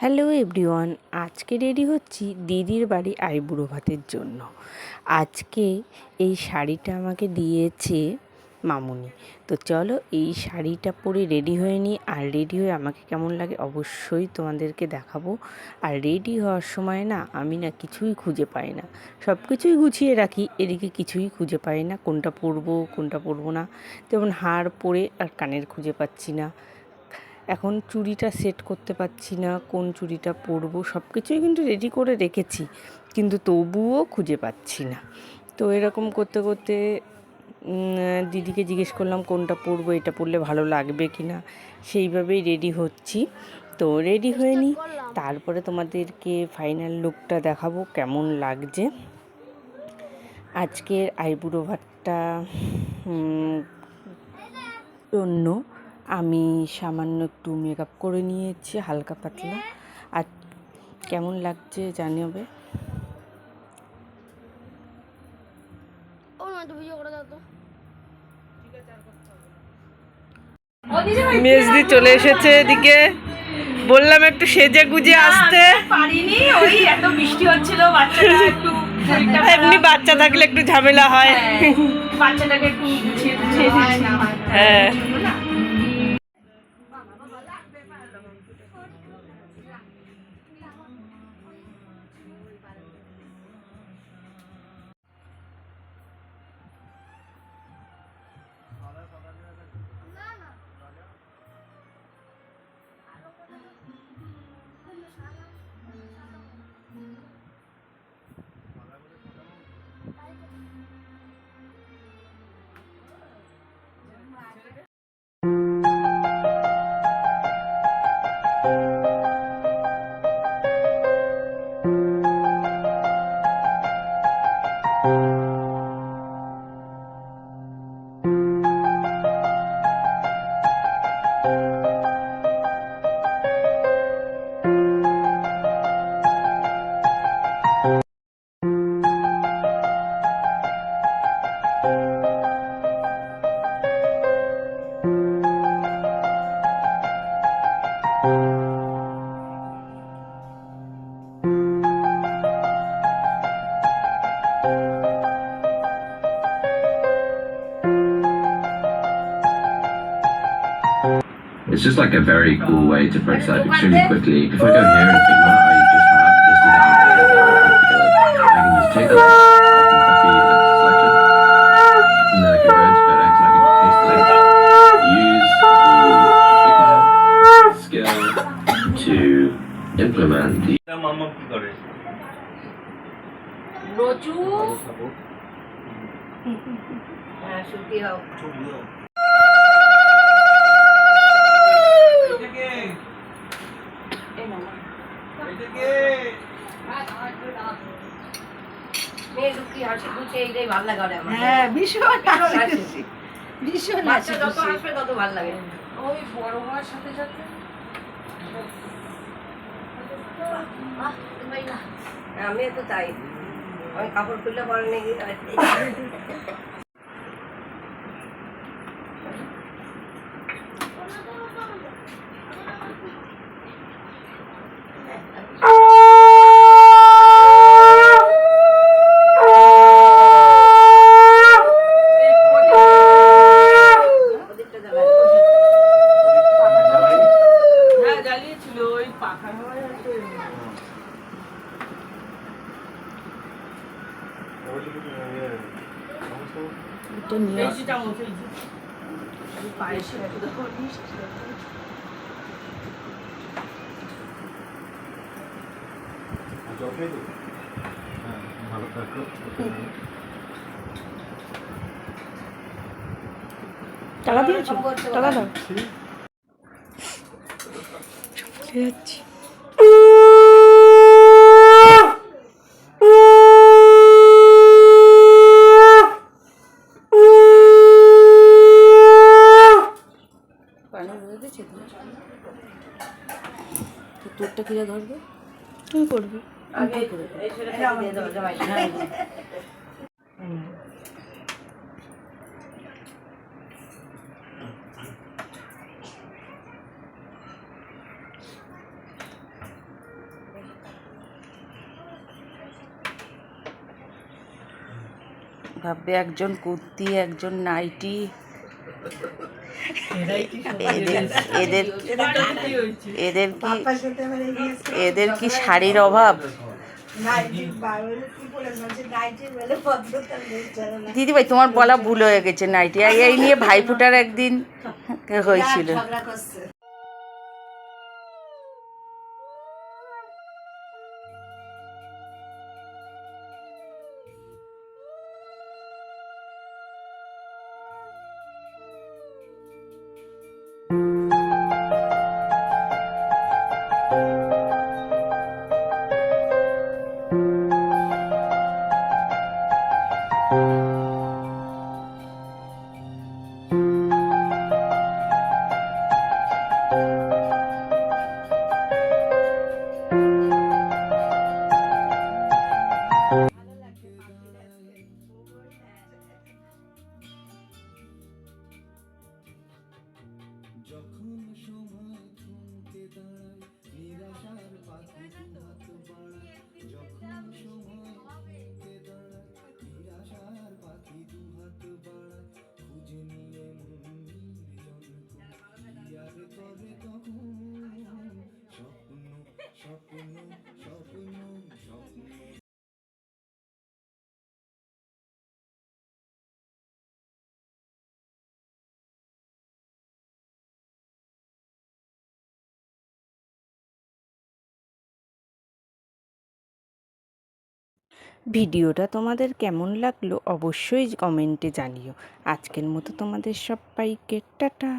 Hello everyone, আজকে ready হচ্ছি দিদির বাড়ি আইবুড়ো ভাতের জন্য। আজকে এই শাড়িটা আমাকে দিয়েছে মামুনি। তো চলো এই শাড়িটা পরে রেডি হয়ে নিই, আর রেডি হয়ে আমাকে কেমন লাগে অবশ্যই তোমাদেরকে দেখাবো। আর রেডি হওয়ার সময় না আমি না কিছুই খুঁজে পাই না, সব কিছুই গুছিয়ে রাখি, এদিকে কিছুই খুঁজে পাই না, কোনটা পরবো কোনটা পরবো না। যেমন হার পরে আর কানের খুঁজে পাচ্ছি না, এখন চুড়িটা সেট করতে পারছি না, কোন চুড়িটা পরবো। সব কিছুই কিন্তু রেডি করে রেখেছি, কিন্তু তবুও খুঁজে পাচ্ছি না। তো এরকম করতে করতে দিদিকে জিজ্ঞেস করলাম কোনটা পরবো, এটা পরলে ভালো লাগবে কি না। সেইভাবেই রেডি হচ্ছি। তো রেডি হয়ে নিই, তারপরে তোমাদেরকে ফাইনাল লুকটা দেখাবো কেমন লাগছে। আজকের আইবুড়ো ভাতটা জন্য আমি সামান্য একটু মেকআপ করে নিয়েছি, হালকা পাতলা। আর কেমন লাগছে জানাবে। মেজদি চলে এসেছে এদিকে, বললাম একটু সেজে গুজে আসতে, পারিনি, ওই এত বৃষ্টি হচ্ছিল, বাচ্চাটা একটু এমনি বাচ্চা থাকলে একটু ঝামেলা হয়। বাচ্চাটাকে একটু গুছিয়ে দিয়েছি। হ্যাঁ, It's just like a very cool way to prototype extremely quickly. If I go here and Figma, I just have this design here that I put together. I can just take that, I can copy the selection, and then I can go into FedEx and I can just paste the link. Use the Figma skill to implement the রচু হ্যাঁ সুখী হোক। মেয়ে সুখী হাসি খুশি, এইটাই ভালো লাগে আমার। হ্যাঁ, ভীষণ হাসি খুশি, ভীষণ হাসি বাচ্চা যত খুশি। হাসবে তত ভালো লাগে। ওই বড় হওয়ার সাথে সাথে আমি তো তাই, আমি কাপড় খুললে পরে নাকি জ্বালিয়েছিল ওই পাখার হাওয়ায় হয়তো। পায়েসে টাকা দিয়েছো? টাকা দাও, ভুলে যাচ্ছি। তোরটা কিরা ধরবে, তুমি করবে। আগে এই ছেলে দিয়ে দাও জামাই। ভাববে একজন কুর্তি একজন নাইটি, এদের এদের কি এদের কি শাড়ির অভাব। দিদিভাই তোমার বলা ভুল হয়ে গেছে, নাইটি এই নিয়ে ভাইফোঁটার একদিন হয়েছিল। ভিডিওটা তোমাদের কেমন লাগলো অবশ্যই কমেন্টে জানিও। আজকের মতো তোমাদের সবাইকে টাটা।